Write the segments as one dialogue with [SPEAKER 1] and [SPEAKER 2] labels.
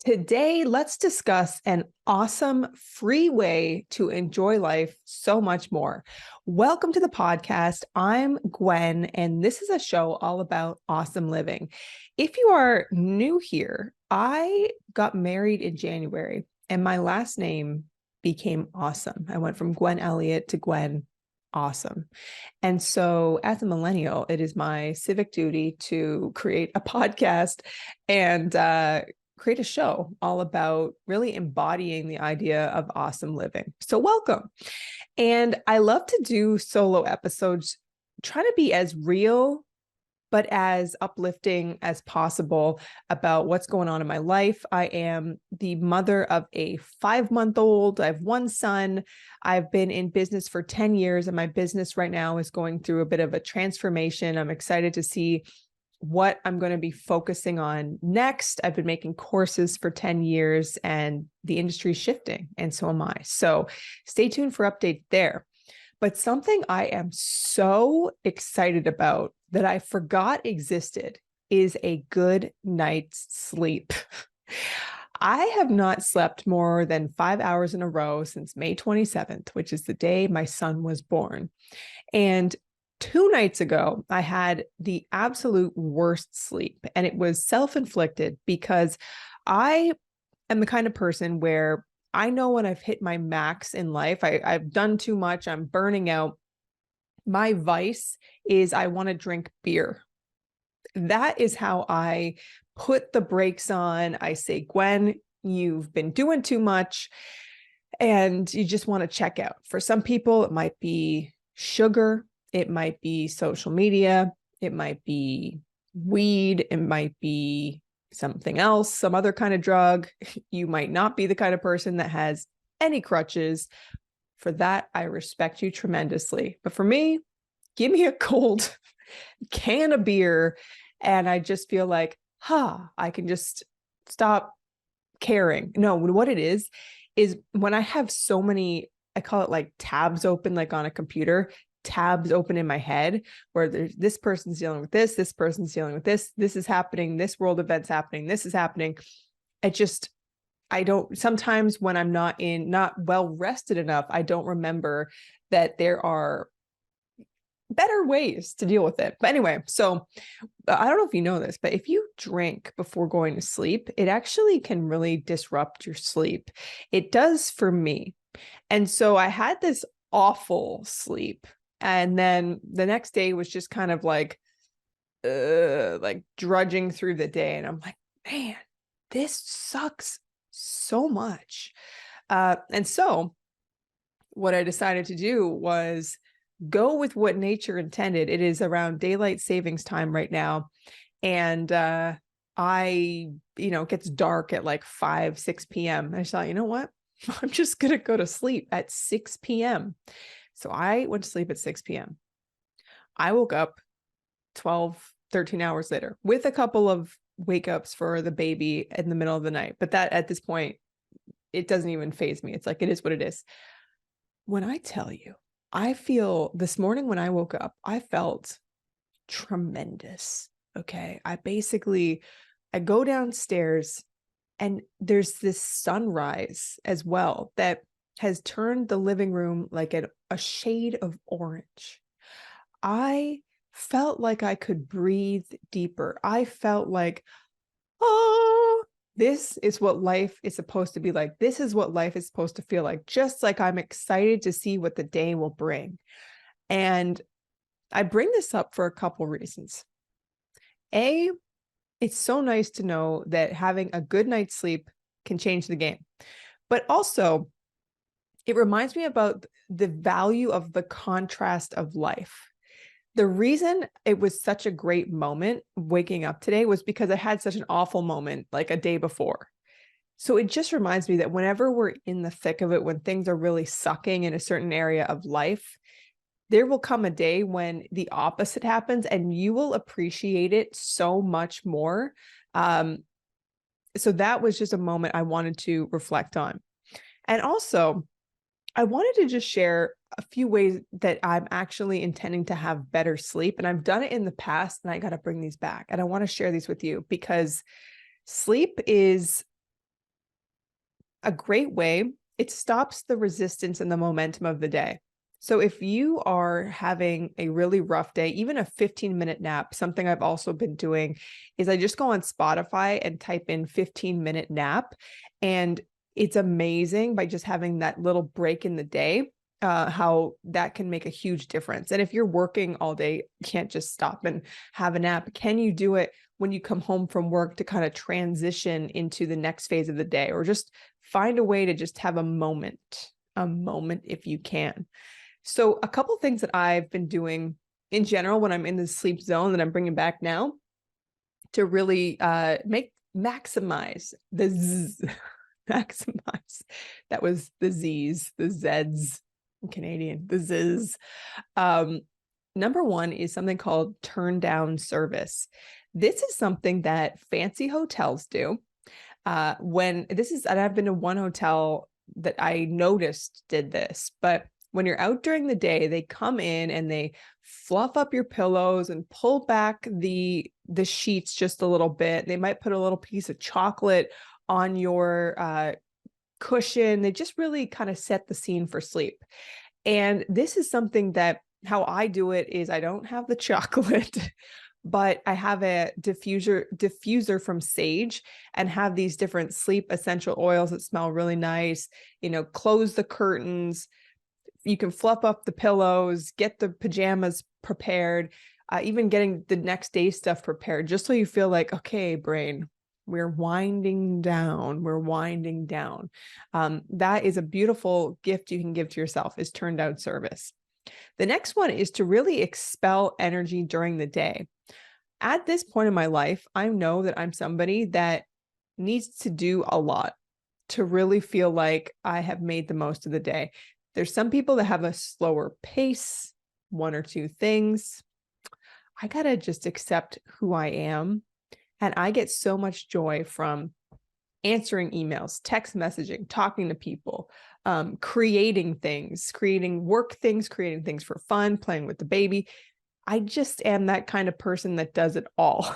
[SPEAKER 1] Today, let's discuss an awesome free way to enjoy life so much more. Welcome to the podcast. I'm Gwen, and this is a show all about awesome living. If you are new here, I got married in January, and my last name became Awesome. I went from Gwen Elliott to Gwen Aussem. And so, as a millennial, it is my civic duty to create a podcast and create a show all about really embodying the idea of awesome living. So welcome. And I love to do solo episodes, trying to be as real but as uplifting as possible about what's going on in my life. I am the mother of a 5-month-old. I have one son. I've been in business for 10 years, and my business right now is going through a bit of a transformation. I'm excited to see what I'm going to be focusing on next. I've been making courses for 10 years and the industry is shifting, and so am I. So stay tuned for updates there. But something I am so excited about that I forgot existed is a good night's sleep. I have not slept more than 5 hours in a row since May 27th, which is the day my son was born. And 2 nights ago, I had the absolute worst sleep, and it was self-inflicted because I am the kind of person where I know when I've hit my max in life. I've done too much. I'm burning out. My vice is I want to drink beer. That is how I put the brakes on. I say, Gwen, you've been doing too much and you just want to check out. For some people, it might be sugar. It might be social media. It might be weed. It might be something else, some other kind of drug. You might not be the kind of person that has any crutches. For that, I respect you tremendously. But for me, give me a cold can of beer, and I just feel like, I can just stop caring. No, what it is when I have so many, I call it like tabs open, like on a computer, tabs open in my head where there's this person's dealing with this person's dealing with this is happening, this world event's happening, this is happening. I don't, sometimes when I'm not well rested enough, I don't remember that there are better ways to deal with it. But anyway, so I don't know if you know this, but if you drink before going to sleep, it actually can really disrupt your sleep. It does for me. And so I had this awful sleep. And then the next day was just kind of like drudging through the day. And I'm like, man, this sucks so much. And so what I decided to do was go with what nature intended. It is around daylight savings time right now. And it gets dark at like 5, 6 p.m. And I thought, you know what? I'm just going to go to sleep at 6 p.m. So I went to sleep at 6 p.m. I woke up 12, 13 hours later with a couple of wake ups for the baby in the middle of the night. But that at this point, it doesn't even faze me. It's like, it is what it is. When I tell you, I feel this morning when I woke up, I felt tremendous. Okay. I go downstairs and there's this sunrise as well that has turned the living room like a shade of orange. I felt like I could breathe deeper. I felt like, this is what life is supposed to be like. This is what life is supposed to feel like. Just like I'm excited to see what the day will bring. And I bring this up for a couple reasons. A, it's so nice to know that having a good night's sleep can change the game. But also, it reminds me about the value of the contrast of life. The reason it was such a great moment waking up today was because I had such an awful moment like a day before. So it just reminds me that whenever we're in the thick of it, when things are really sucking in a certain area of life, there will come a day when the opposite happens and you will appreciate it so much more. So that was just a moment I wanted to reflect on. And also, I wanted to just share a few ways that I'm actually intending to have better sleep. And I've done it in the past, and I got to bring these back. And I want to share these with you because sleep is a great way, it stops the resistance and the momentum of the day. So if you are having a really rough day, even a 15-minute nap, something I've also been doing is I just go on Spotify and type in 15-minute nap. And it's amazing by just having that little break in the day, how that can make a huge difference. And if you're working all day, you can't just stop and have a nap. Can you do it when you come home from work to kind of transition into the next phase of the day, or just find a way to just have a moment if you can? So a couple things that I've been doing in general when I'm in the sleep zone that I'm bringing back now to really maximize the maximize. That was the Z's, the Z's, I'm Canadian, the Z's. Number one is something called turn down service. This is something that fancy hotels do. And I've been to one hotel that I noticed did this, but when you're out during the day, they come in and they fluff up your pillows and pull back the sheets just a little bit. They might put a little piece of chocolate on your cushion. They just really kind of set the scene for sleep. And this is something that how I do it is I don't have the chocolate, but I have a diffuser from Sage and have these different sleep essential oils that smell really nice. Close the curtains. You can fluff up the pillows, get the pajamas prepared, even getting the next day stuff prepared, just so you feel like, okay, brain, we're winding down. We're winding down. That is a beautiful gift you can give to yourself, is turn down service. The next one is to really expel energy during the day. At this point in my life, I know that I'm somebody that needs to do a lot to really feel like I have made the most of the day. There's some people that have a slower pace, one or two things. I got to just accept who I am. And I get so much joy from answering emails, text messaging, talking to people, creating things, creating work things, creating things for fun, playing with the baby. I just am that kind of person that does it all.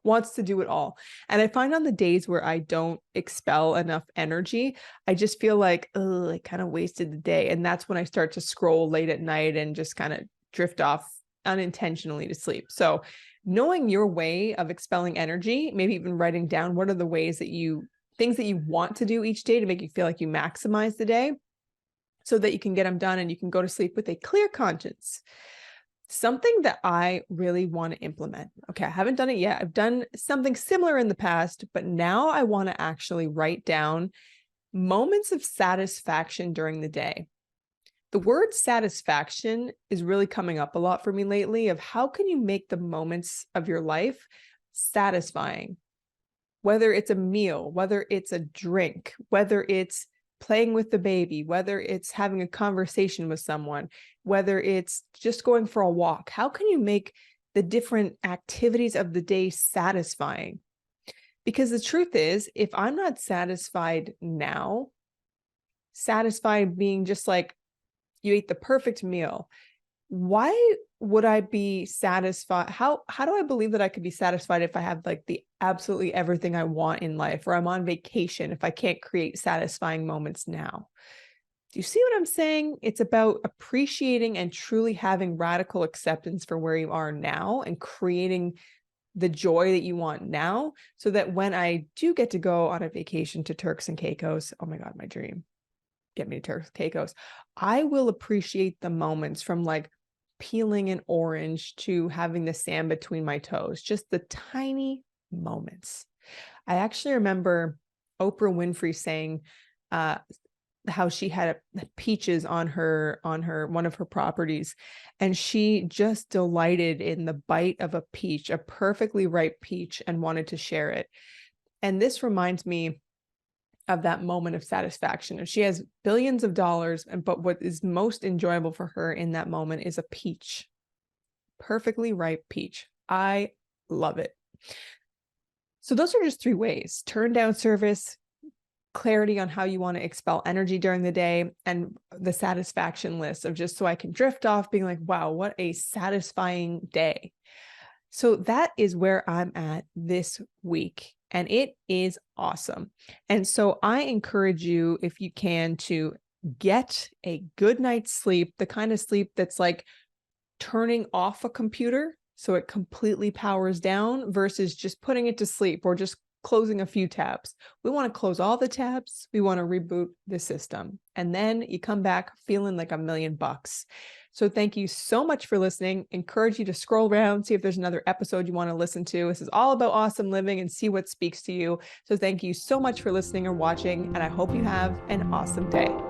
[SPEAKER 1] Wants to do it all. And I find on the days where I don't expel enough energy, I just feel like, oh, I kind of wasted the day. And that's when I start to scroll late at night and just kind of drift off unintentionally to sleep. So knowing your way of expelling energy, maybe even writing down what are the things that you want to do each day to make you feel like you maximize the day so that you can get them done and you can go to sleep with a clear conscience. Something that I really want to implement. Okay, I haven't done it yet. I've done something similar in the past, but now I want to actually write down moments of satisfaction during the day. The word satisfaction is really coming up a lot for me lately, of how can you make the moments of your life satisfying? Whether it's a meal, whether it's a drink, whether it's playing with the baby, whether it's having a conversation with someone, whether it's just going for a walk. How can you make the different activities of the day satisfying? Because the truth is, if I'm not satisfied now, satisfied being just like you ate the perfect meal, why would I be satisfied? How do I believe that I could be satisfied if I have like the absolutely everything I want in life, or I'm on vacation if I can't create satisfying moments now? Do you see what I'm saying? It's about appreciating and truly having radical acceptance for where you are now and creating the joy that you want now, so that when I do get to go on a vacation to Turks and Caicos, oh my God, my dream, get me to Turks and Caicos, I will appreciate the moments, from like peeling an orange to having the sand between my toes, just the tiny moments. I actually remember Oprah Winfrey saying how she had peaches on her one of her properties, and she just delighted in the bite of a peach, a perfectly ripe peach, and wanted to share it. And this reminds me of that moment of satisfaction. She has billions of dollars, but what is most enjoyable for her in that moment is a peach, perfectly ripe peach. I love it. So those are just 3 ways: turn down service, clarity on how you want to expel energy during the day, and the satisfaction list of just so I can drift off being like, wow, what a satisfying day. So that is where I'm at this week. and it is awesome. And so I encourage you, if you can, to get a good night's sleep, the kind of sleep that's like turning off a computer so it completely powers down versus just putting it to sleep or just closing a few tabs. We want to close all the tabs. We want to reboot the system. And then you come back feeling like $1,000,000. So thank you so much for listening. Encourage you to scroll around, see if there's another episode you want to listen to. This is all about awesome living and see what speaks to you. So thank you so much for listening or watching, and I hope you have an awesome day.